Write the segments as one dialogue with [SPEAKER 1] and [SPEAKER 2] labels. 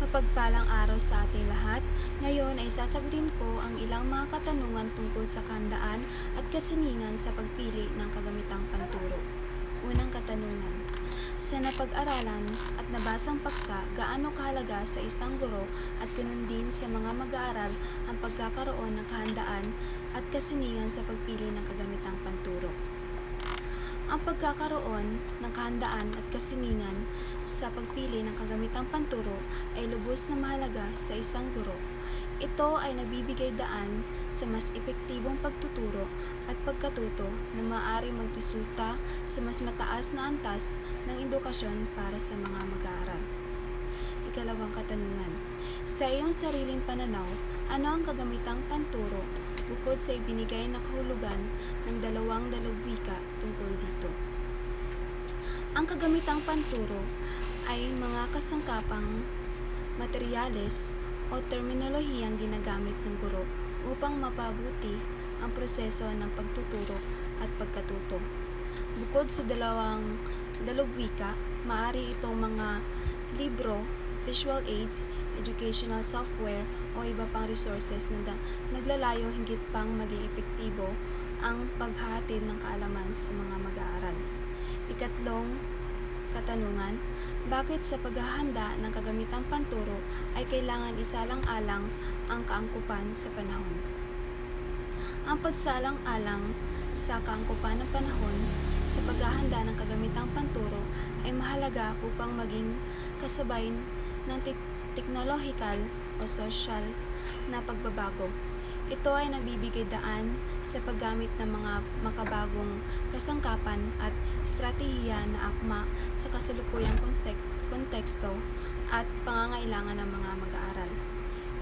[SPEAKER 1] Mapagpalang araw sa ating lahat. Ngayon ay sasagutin ko ang ilang mga katanungan tungkol sa kahandaan at kasiningan sa pagpili ng kagamitang panturo. Unang katanungan. Sa napag-aralan at nabasang paksa, gaano kahalaga sa isang guro at ganun din sa mga mag-aaral ang pagkakaroon ng kahandaan at kasiningan sa pagpili ng kagamitang panturo? Ang pagkakaroon ng kahandaan at kasiningan sa pagpili ng kagamitang panturo ay lubos na mahalaga sa isang guro. Ito ay nagbibigay daan sa mas epektibong pagtuturo at pagkatuto na maaari magresulta sa mas mataas na antas ng edukasyon para sa mga mag-aaral. Ikalawang katanungan. Sa iyong sariling pananaw, ano ang kagamitang panturo bukod sa ibinigay na kahulugan ng dalawang dalawika tungkol dito? Ang kagamitang panturo ay mga kasangkapang materyales o terminolohiyang ginagamit ng guro upang mapabuti ang proseso ng pagtuturo at pagkatuto. Bukod sa dalawang dalawika, maaari itong mga libro, visual aids, educational software o iba pang resources na naglalayong higit pang maging epektibo ang paghahatid ng kaalaman sa mga mag-aaral. Ikatlong katanungan, bakit sa paghahanda ng kagamitang panturo ay kailangan isalang-alang ang kaangkupan sa panahon? Ang pagsalang-alang sa kaangkupan ng panahon sa paghahanda ng kagamitang panturo ay mahalaga upang maging kasabay ng teknolohikal o sosyal na pagbabago. Ito ay nagbibigay daan sa paggamit ng mga makabagong kasangkapan at estratehiya na akma sa kasalukuyang konteksto at pangangailangan ng mga mag-aaral.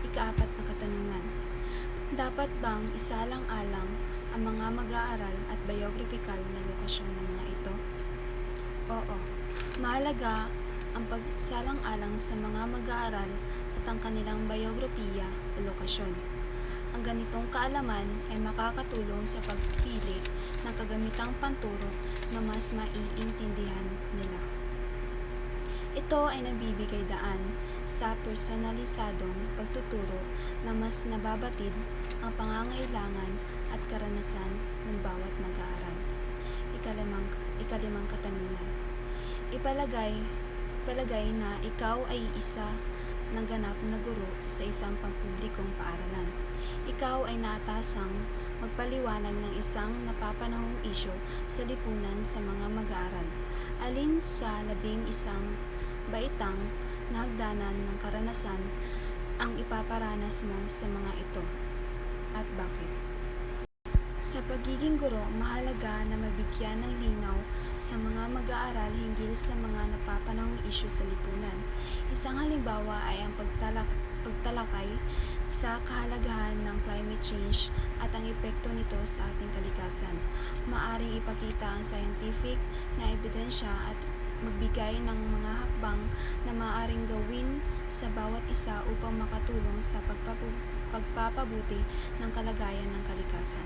[SPEAKER 1] Ikaapat na katanungan. Dapat bang isalang-alang ang mga mag-aaral at biographical na lokasyon ng mga ito? Oo, mahalaga ang pagsalang-alang sa mga mag-aaral at ang kanilang biografiya o lokasyon. Ang ganitong kaalaman ay makakatulong sa pagpili ng kagamitang panturo na mas maiintindihan nila. Ito ay nagbibigay daan sa personalisadong pagtuturo na mas nababatid ang pangangailangan at karanasan ng bawat mag-aaral. Ikalimang katanungan. Ipalagay na ikaw ay isa ng ganap na guro sa isang pampublikong paaralan. Ikaw ay naatasang magpaliwanag ng isang napapanahong isyu sa lipunan sa mga mag-aaral. Alin sa 11 baitang na hagdanan ng karanasan ang ipaparanas mo sa mga ito? At bakit? Sa pagiging guro, mahalaga na mabigyan ng linaw sa mga mag-aaral hinggil sa mga napapanahong isyu sa lipunan. Isang halimbawa ay ang pagtalakay sa kahalagahan ng climate change at ang epekto nito sa ating kalikasan. Maaring ipakita ang scientific na ebidensya at magbigay ng mga hakbang na maaaring gawin sa bawat isa upang makatulong sa pagpapabuti ng kalagayan ng kalikasan.